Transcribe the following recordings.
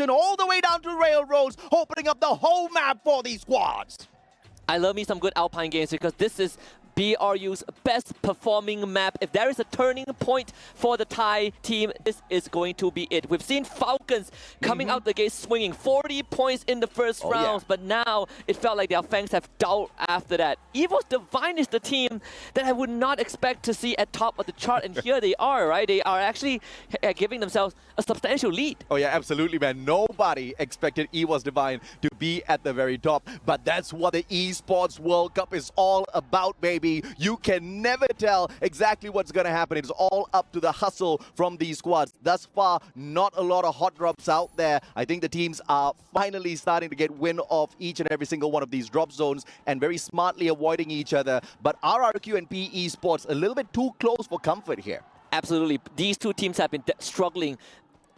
all the way down to railroads, opening up the whole map for these squads. I love me some good Alpine games because this is BRU's best performing map. If there is a turning point for the Thai team, this is going to be it. We've seen Falcons coming out the gate swinging 40 points in the first rounds, but now it felt like their fangs have dulled after that. Evo's Divine is the team that I would not expect to see at top of the chart, and here they are, right? They are actually giving themselves a substantial lead. Oh yeah, absolutely, man. Nobody expected Evo's Divine to be at the very top, but that's what the Esports World Cup is all about, baby. You can never tell exactly what's going to happen. It's all up to the hustle from these squads. Thus far, not a lot of hot drops out there. I think the teams are finally starting to get wind of each and every single one of these drop zones and very smartly avoiding each other. But RRQ and PE Sports a little bit too close for comfort here. Absolutely. These two teams have been struggling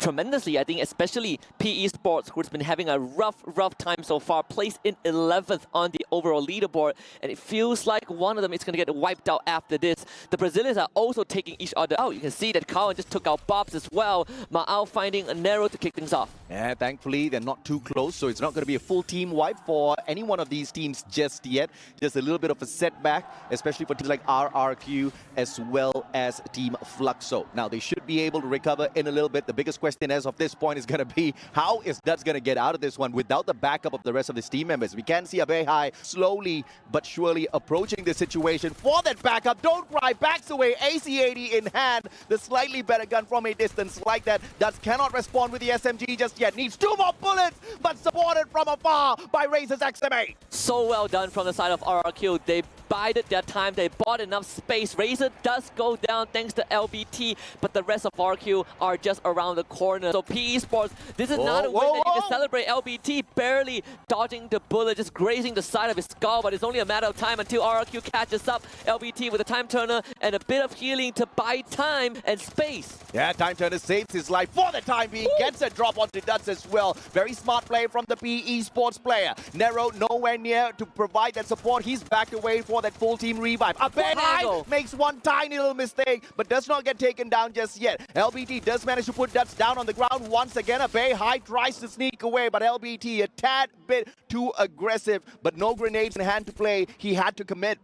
tremendously, I think, especially PE Sports, who's been having a rough time so far, placed in 11th on the overall leaderboard, and it feels like one of them is going to get wiped out after this. The Brazilians are also taking each other out. You can see that Cowan just took out Bobs as well. Ma'au finding a narrow to kick things off. Yeah, thankfully, they're not too close, so it's not going to be a full team wipe for any one of these teams just yet. Just a little bit of a setback, especially for teams like RRQ as well as Team Fluxo. Now, they should be able to recover in a little bit. The biggest question as of this point is going to be, how is Duds going to get out of this one without the backup of the rest of his team members? We can see Abeihai slowly but surely approaching the situation for that backup. Don't cry, backs away, AC-80 in hand. The slightly better gun from a distance like that. Duds cannot respond with the SMG just yet. Needs 2 more bullets, but supported from afar by Razor's XM8. So well done from the side of RRQ. They bided their time. They bought enough space. Razor does go down thanks to LBT, but the rest of RQ are just around the corner. So PE Sports, this is not a win that you can celebrate. LBT barely dodging the bullet, just grazing the side of his skull, but it's only a matter of time until RRQ catches up. LBT with a time turner and a bit of healing to buy time and space. Yeah, time turner saves his life for the time being. Gets a drop onto Duds as well. Very smart play from the PE Sports player. Nero nowhere near to provide that support. He's backed away for that full team revive. Abeihai makes one tiny little mistake, but does not get taken down just yet. LBT does manage to put Duds down on the ground once again. Abeihai tries to sneak away, but LBT a tad bit too aggressive, but no grenades in hand to play. He had to commit.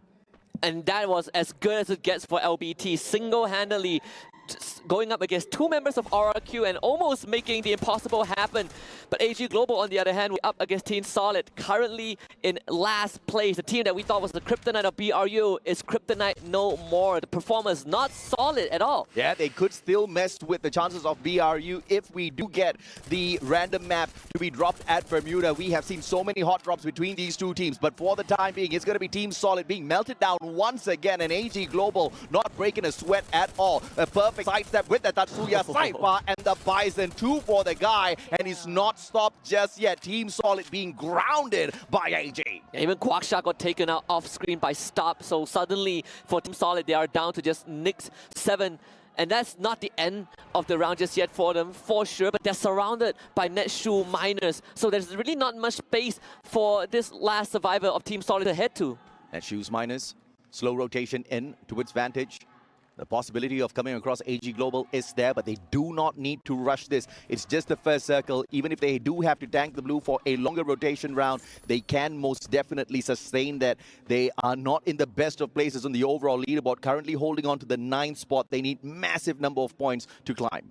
And that was as good as it gets for LBT, single-handedly going up against 2 members of RRQ and almost making the impossible happen. But AG Global, on the other hand, we're up against Team Solid, currently in last place. The team that we thought was the kryptonite of BRU is kryptonite no more. The performance not solid at all. Yeah, they could still mess with the chances of BRU if we do get the random map to be dropped at Bermuda. We have seen so many hot drops between these two teams, but for the time being, it's going to be Team Solid being melted down once again, and AG Global not breaking a sweat at all. A perfect sidestep with the Tatsuya Saifa and the Bison. 2 for the guy, and he's not stopped just yet. Team Solid being grounded by AG. Yeah, even Quackshot got taken out off screen by Stop, so suddenly for Team Solid they are down to just Nix 7. And that's not the end of the round just yet for them, for sure, but they're surrounded by Netshoe miners, so there's really not much space for this last survivor of Team Solid to head to. Netshoe's miners, slow rotation in towards Vantage. The possibility of coming across AG Global is there, but they do not need to rush this. It's just the first circle. Even if they do have to tank the blue for a longer rotation round, they can most definitely sustain that. They are not in the best of places on the overall leaderboard, currently holding on to the 9th spot. They need massive number of points to climb.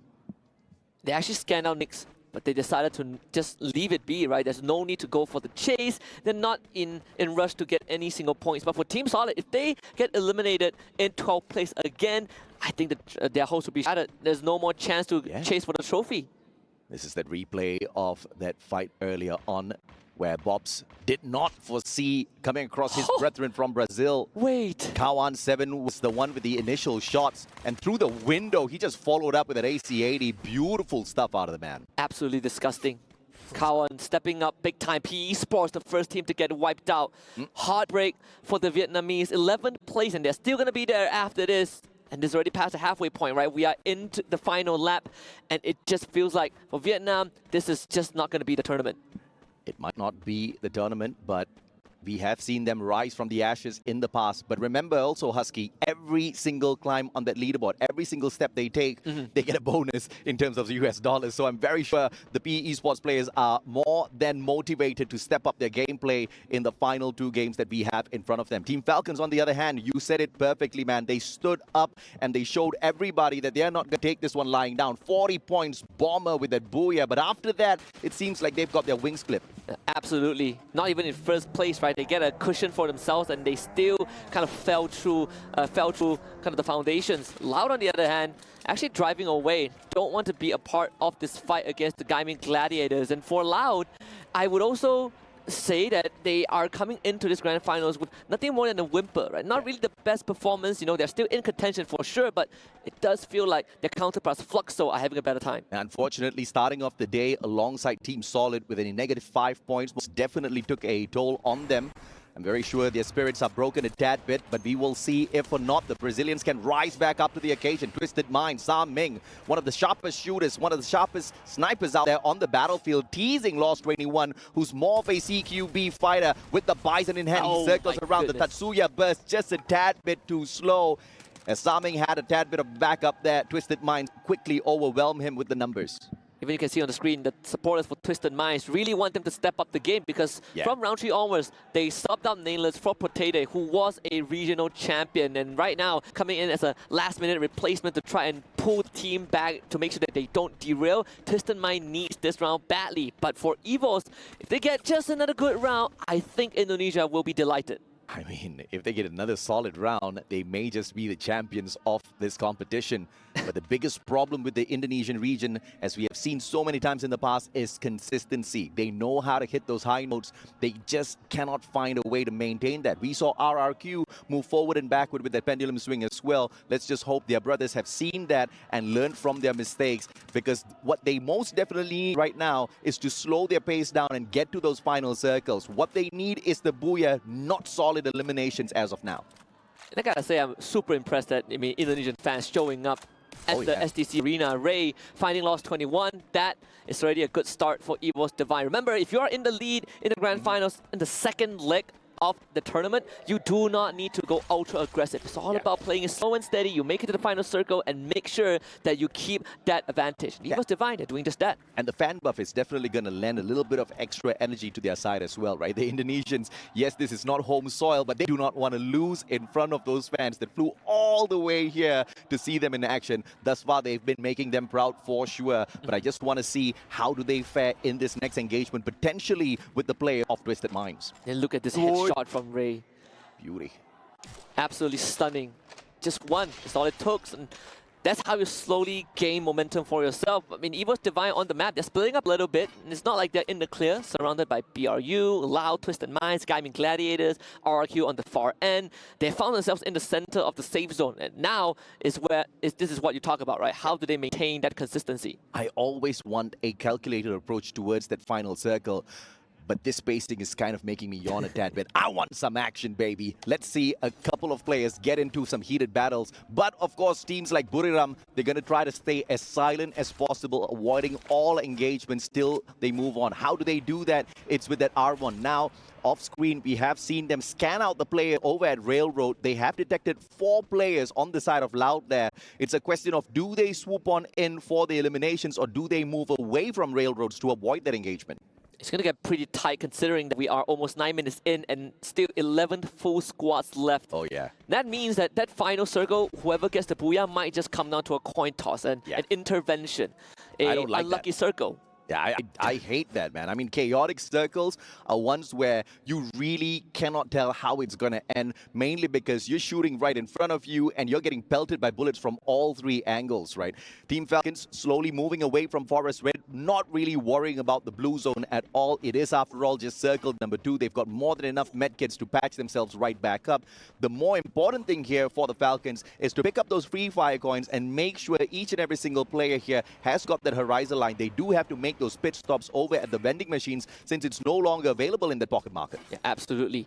They actually scanned out Nix, but they decided to just leave it be, right? There's no need to go for the chase. They're not in rush to get any single points. But for Team Solid, if they get eliminated in 12th place again, I think that their hopes will be shattered. There's no more chance to chase for the trophy. This is that replay of that fight earlier on, where Bobs did not foresee coming across his brethren from Brazil. Wait. Kawan 7 was the one with the initial shots, and through the window, he just followed up with an AC-80. Beautiful stuff out of the man. Absolutely disgusting. Kawan stepping up big time. PE Sports, the first team to get wiped out. Heartbreak for the Vietnamese. 11th place, and they're still going to be there after this. And this is already past the halfway point, right? We are into the final lap, and it just feels like for Vietnam, this is just not going to be the tournament. It might not be the tournament, but We have seen them rise from the ashes in the past. But remember also, Husky, every single climb on that leaderboard, every single step they take, they get a bonus in terms of the US dollars. So I'm very sure the PE Esports players are more than motivated to step up their gameplay in the final 2 games that we have in front of them. Team Falcons, on the other hand, you said it perfectly, man. They stood up and they showed everybody that they're not going to take this one lying down. 40 points, Bomber with that booyah. But after that, it seems like they've got their wings clipped. Absolutely. Not even in first place, right? They get a cushion for themselves and they still kind of fell through kind of the foundations. Loud, on the other hand, actually driving away. Don't want to be a part of this fight against the Gaming Gladiators. And for Loud, I would also say that they are coming into this grand finals with nothing more than a whimper, right? Not really the best performance, you know, they're still in contention for sure, but it does feel like their counterparts Fluxo are having a better time. Unfortunately, starting off the day alongside Team Solid with a -5 points most definitely took a toll on them. I'm very sure their spirits are broken a tad bit, but we will see if or not the Brazilians can rise back up to the occasion. Twisted Mind, Sam Ming, one of the sharpest shooters, one of the sharpest snipers out there on the battlefield, teasing Lost 21, who's more of a CQB fighter with the Bison in hand. He circles around. The Tatsuya burst just a tad bit too slow. As Sam Ming had a tad bit of backup there, Twisted Mind quickly overwhelmed him with the numbers. Even you can see on the screen, the supporters for Twisted Minds really want them to step up the game because from round 3 onwards, they subbed out Nameless for Potato, who was a regional champion. And right now, coming in as a last-minute replacement to try and pull the team back to make sure that they don't derail. Twisted Mind needs this round badly. But for EVOS, if they get just another good round, I think Indonesia will be delighted. I mean, if they get another solid round, they may just be the champions of this competition. But the biggest problem with the Indonesian region, as we have seen so many times in the past, is consistency. They know how to hit those high notes. They just cannot find a way to maintain that. We saw RRQ move forward and backward with that pendulum swing as well. Let's just hope their brothers have seen that and learned from their mistakes, because what they most definitely need right now is to slow their pace down and get to those final circles. What they need is the booyah, not solid eliminations as of now. And I gotta say, I'm super impressed that Indonesian fans showing up at the SDC Arena. Ray finding Lost 21. That is already a good start for EVOS Divine. Remember, if you are in the lead in the grand finals in the second leg of the tournament, you do not need to go ultra aggressive. It's all about playing it slow and steady. You make it to the final circle and make sure that you keep that advantage. EVOS Divine, they're doing just that. And the fan buff is definitely going to lend a little bit of extra energy to their side as well, right? The Indonesians, yes, this is not home soil, but they do not want to lose in front of those fans that flew all the way here to see them in action. Thus far, they've been making them proud for sure. But I just want to see how do they fare in this next engagement, potentially with the player of Twisted Minds. And look at this headshot from Ray. Beauty. Absolutely Stunning. Just one. That's all it took. And that's how you slowly gain momentum for yourself. I mean, EVOS Divine on the map, they're splitting up a little bit. And it's not like they're in the clear, surrounded by BRU, Loud, Twisted Minds, Gaming Gladiators, RRQ on the far end. They found themselves in the center of the safe zone. And now is where this is what you talk about, right? How do they maintain that consistency? I always want a calculated approach towards that final circle. But this spacing is kind of making me yawn a tad bit. I want some action, baby. Let's see a couple of players get into some heated battles. But of course, teams like Buriram, they're going to try to stay as silent as possible, avoiding all engagements till they move on. How do they do that? It's with that R1. Now, off screen, we have seen them scan out the player over at Railroad. They have detected 4 players on the side of Loud there. It's a question of, do they swoop on in for the eliminations, or do they move away from Railroads to avoid that engagement? It's going to get pretty tight considering that we are almost 9 minutes in and still 11 full squads left. Oh, yeah. That means that that final circle, whoever gets the booyah might just come down to a coin toss and an intervention. I don't like unlucky that. Circle. Yeah, I hate that, man. I mean, chaotic circles are ones where you really cannot tell how it's going to end, mainly because you're shooting right in front of you and you're getting pelted by bullets from all 3 angles, right? Team Falcons slowly moving away from Forest Red, not really worrying about the blue zone at all. It is, after all, just circle number 2. They've got more than enough medkits to patch themselves right back up. The more important thing here for the Falcons is to pick up those free fire coins and make sure each and every single player here has got that horizon line. They do have to make those pit stops over at the vending machines since it's no longer available in the pocket market. Yeah, absolutely.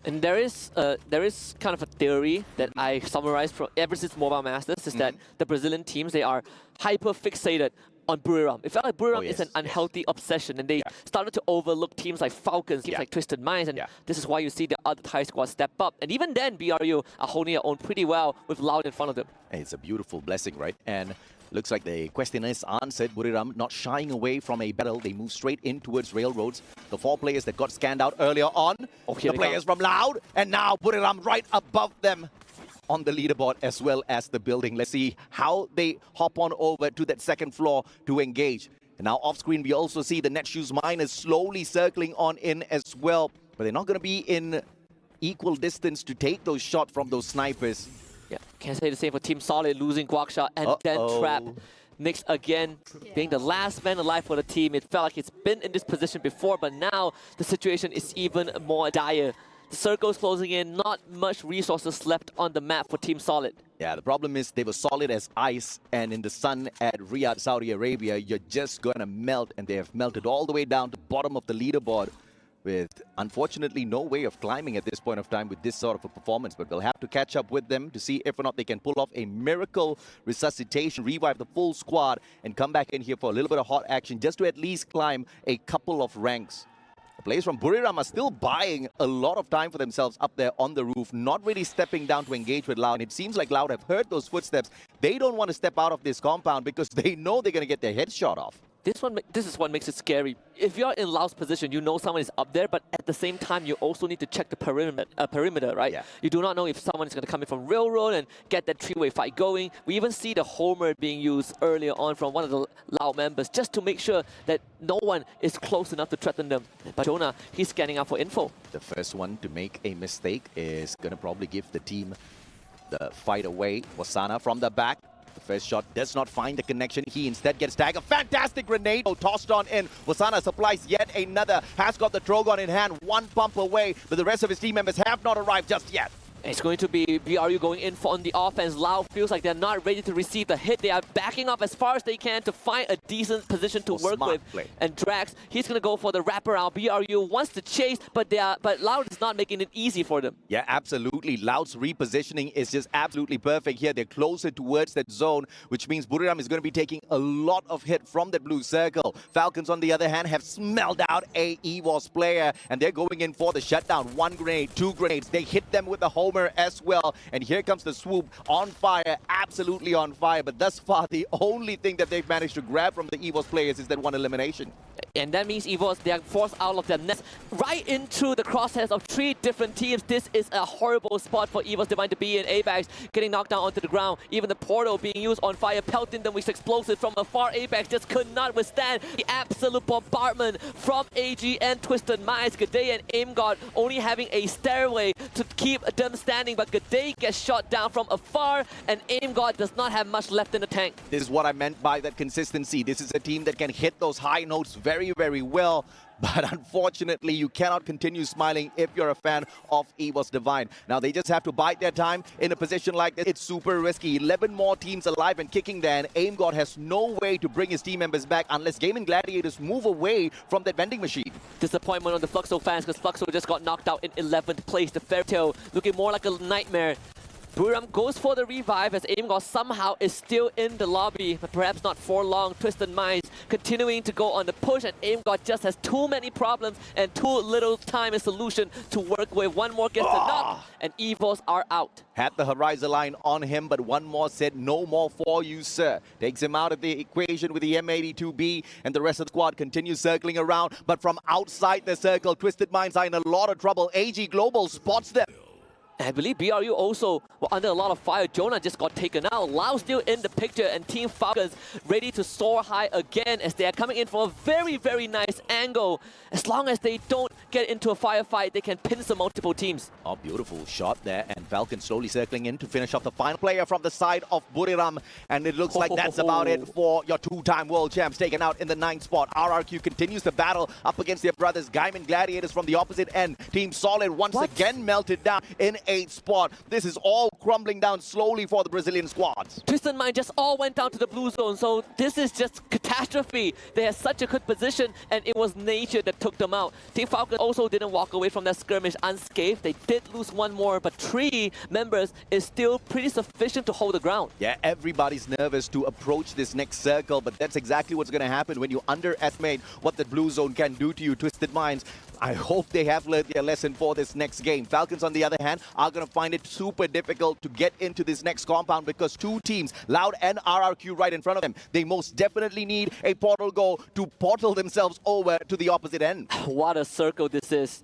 And there is kind of a theory that I summarized from ever since Mobile Masters is that the Brazilian teams, they are hyper fixated on Buriram. It felt like Buriram yes, is an unhealthy obsession, and they started to overlook teams like Falcons, teams like Twisted Minds, and this is why you see the other Thai squads step up. And even then, BRU are holding their own pretty well with Loud in front of them. It's a beautiful blessing, right? And looks like the question is answered. Buriram not shying away from a battle. They move straight in towards Railroads. The 4 players that got scanned out earlier on, the players from Loud, and now Buriram right above them on the leaderboard as well as the building. Let's see how they hop on over to that second floor to engage. And now off screen, we also see the Netshoes miners slowly circling on in as well. But they're not going to be in equal distance to take those shots from those snipers. Yeah, can't say the same for Team Solid, losing Guaksha and then Trap. Nyx again being the last man alive for the team. It felt like it's been in this position before, but now the situation is even more dire. The circle's closing in, not much resources left on the map for Team Solid. Yeah, the problem is they were solid as ice, and in the sun at Riyadh, Saudi Arabia, you're just going to melt, and they have melted all the way down to the bottom of the leaderboard with, unfortunately, no way of climbing at this point of time with this sort of a performance. But we'll have to catch up with them to see if or not they can pull off a miracle resuscitation, revive the full squad, and come back in here for a little bit of hot action just to at least climb a couple of ranks. The players from Buriram are still buying a lot of time for themselves up there on the roof, not really stepping down to engage with Loud. And it seems like Loud have heard those footsteps. They don't want to step out of this compound because they know they're going to get their head shot off. This is what makes it scary. If you're in Loud's position, you know someone is up there, but at the same time, you also need to check the perimeter, right? Yeah. You do not know if someone is going to come in from Railroad and get that 3-way fight going. We even see the Homer being used earlier on from one of the Loud members just to make sure that no one is close enough to threaten them. But Jonah, he's scanning out for info. The first one to make a mistake is going to probably give the team the fight away. Wasana from the back. The first shot does not find the connection. He instead gets tagged. A fantastic grenade tossed on in. Wasana supplies yet another. Has got the Trogon in hand. One pump away, but the rest of his team members have not arrived just yet. It's going to be BRU going in on the offense. Loud feels like they're not ready to receive the hit. They are backing up as far as they can to find a decent position to work with. Play. And Drax, he's going to go for the wraparound. BRU wants to chase, but Loud is not making it easy for them. Yeah, absolutely. Loud's repositioning is just absolutely perfect here. They're closer towards that zone, which means Buriram is going to be taking a lot of hit from that blue circle. Falcons, on the other hand, have smelled out a EWC player, and they're going in for the shutdown. 1 grenade, 2 grenades. They hit them with the Homer as well, and here comes the swoop. On fire, absolutely on fire, but thus far the only thing that they've managed to grab from the EWC players is that 1 elimination. And that means EWC, they are forced out of their nest right into the crosshairs of 3 different teams. This is a horrible spot for EWC Divine to be in. Abax getting knocked down onto the ground. Even the portal being used on fire, pelting them with explosives from afar. Abax just could not withstand the absolute bombardment from AG and Twisted Minds. G'day and AimGod only having a stairway to keep them standing, but G'day gets shot down from afar, and AimGod does not have much left in the tank. This is what I meant by that consistency. This is a team that can hit those high notes very, very well. But unfortunately, you cannot continue smiling if you're a fan of EWC Divine. Now, they just have to bide their time in a position like this. It's super risky. 11 more teams alive and kicking there, and AimGod has no way to bring his team members back unless Gaming Gladiators move away from that vending machine. Disappointment on the Fluxo fans because Fluxo just got knocked out in 11th place. The Fairy Tale looking more like a nightmare. Buriram goes for the revive as AimGod somehow is still in the lobby, but perhaps not for long. Twisted Minds continuing to go on the push, and AimGod just has too many problems and too little time and solution to work with. 1 more gets the knock, and EVOs are out. Had the Horizon line on him, but 1 more said, no more for you, sir. Takes him out of the equation with the M82B, and the rest of the squad continues circling around. But from outside the circle, Twisted Minds are in a lot of trouble. AG Global spots them. I believe BRU also were under a lot of fire. Jonah just got taken out. Lau still in the picture, and Team Falcons ready to soar high again as they are coming in from a very, very nice angle. As long as they don't get into a firefight, they can pin some multiple teams. Oh, beautiful shot there, and Falcon slowly circling in to finish off the final player from the side of Buriram. And it looks like that's about it for your 2-time world champs taken out in the 9th spot. RRQ continues the battle up against their brothers Gaiman Gladiators from the opposite end. Team Solid once again melted down in 8th spot. This is all crumbling down slowly for the Brazilian squads. Twisted Mind just all went down to the blue zone, so this is just catastrophe. They had such a good position, and it was nature that took them out. Team Falcon also didn't walk away from that skirmish unscathed. They did lose one more, but 3 members is still pretty sufficient to hold the ground. Yeah, everybody's nervous to approach this next circle, but that's exactly what's going to happen when you underestimate what the blue zone can do to you, Twisted Minds. I hope they have learned their lesson for this next game. Falcons, on the other hand, are going to find it super difficult to get into this next compound because 2 teams, Loud and RRQ, right in front of them. They most definitely need a portal goal to portal themselves over to the opposite end. What a circle this is.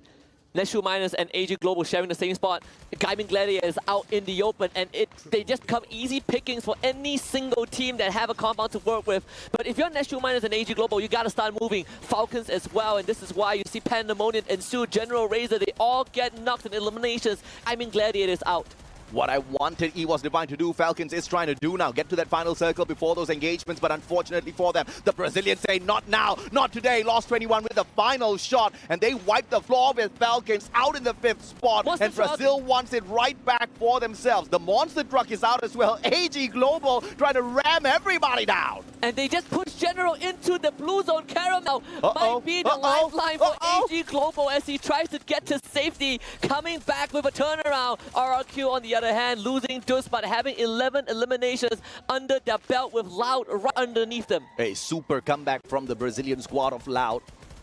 Neshu Miners and AG Global sharing the same spot. Gaiming Gladiator is out in the open, and they just come easy pickings for any single team that have a compound to work with. But if you're Neshu Miners and AG Global, you gotta start moving. Falcons as well, and this is why you see Pandemonium ensue, General Razor, they all get knocked in eliminations. Gaiming Gladiator is out. What I wanted EWC Divine to do, Falcons is trying to do now. Get to that final circle before those engagements, but unfortunately for them, the Brazilians say not now, not today. Lost 21 with the final shot, and they wipe the floor with Falcons out in the 5th spot. And Brazil wants it right back for themselves. The monster truck is out as well. AG Global trying to ram everybody down. And they just push General into the blue zone. Caramel might be the lifeline for AG Global as he tries to get to safety. Coming back with a turnaround. RRQ on the other hand, losing Dus, but having 11 eliminations under their belt with Loud right underneath them. A super comeback from the Brazilian squad of Loud.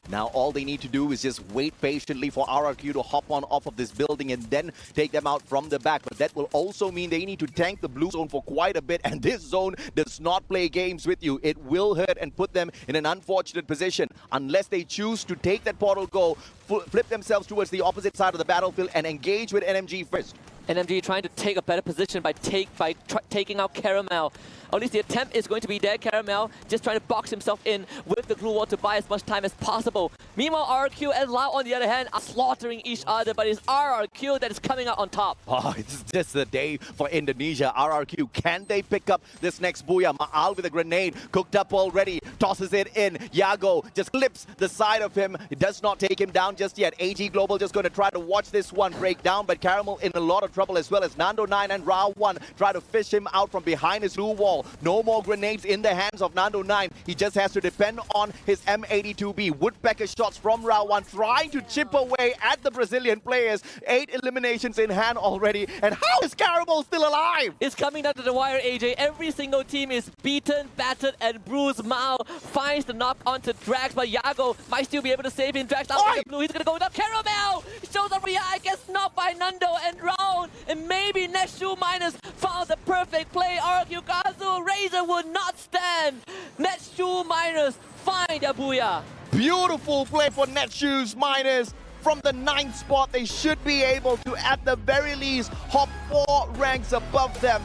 Now all they need to do is just wait patiently for RRQ to hop on off of this building and then take them out from the back. But that will also mean they need to tank the blue zone for quite a bit, and this zone does not play games with you. It will hurt and put them in an unfortunate position unless they choose to take that portal goal, flip themselves towards the opposite side of the battlefield and engage with NMG first. NMG trying to take a better position by taking out Caramel. At least the attempt is going to be there. Caramel just trying to box himself in with the glue wall to buy as much time as possible. Meanwhile, RRQ and Lau, on the other hand, are slaughtering each other, but it's RRQ that is coming out on top. Oh, it's just the day for Indonesia. RRQ, can they pick up this next booyah? Ma'al with a grenade, cooked up already, tosses it in. Yago just clips the side of him. It does not take him down just yet. AG Global just going to try to watch this one break down, but Caramel in a lot of trouble as well as Nando 9 and Ra 1 try to fish him out from behind his blue wall. No more grenades in the hands of Nando 9. He just has to depend on his M82B. Woodpecker shots from Ra 1 trying to chip away at the Brazilian players. 8 eliminations in hand already. And how is Caramel still alive? It's coming down to the wire, AJ. Every single team is beaten, battered, and bruised. Mao finds the knock onto Drax, but Yago might still be able to save him. Drax out with the blue. He's going to go down. Caramel shows up Riyadh, gets knocked by Nando and Raul. And maybe Neshu Miners found the perfect play. RQ Kazu, Razor would not stand. Neshu Miners find a booyah. Beautiful play for Netshoes Miners. From the 9th spot, they should be able to, at the very least, hop 4 ranks above them.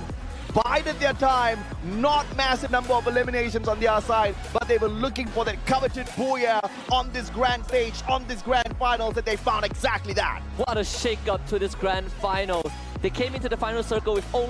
Bided their time, not massive number of eliminations on their side, but they were looking for that coveted booyah on this grand stage, on this grand finals, and they found exactly that. What a shake-up to this grand finals. They came into the final circle with only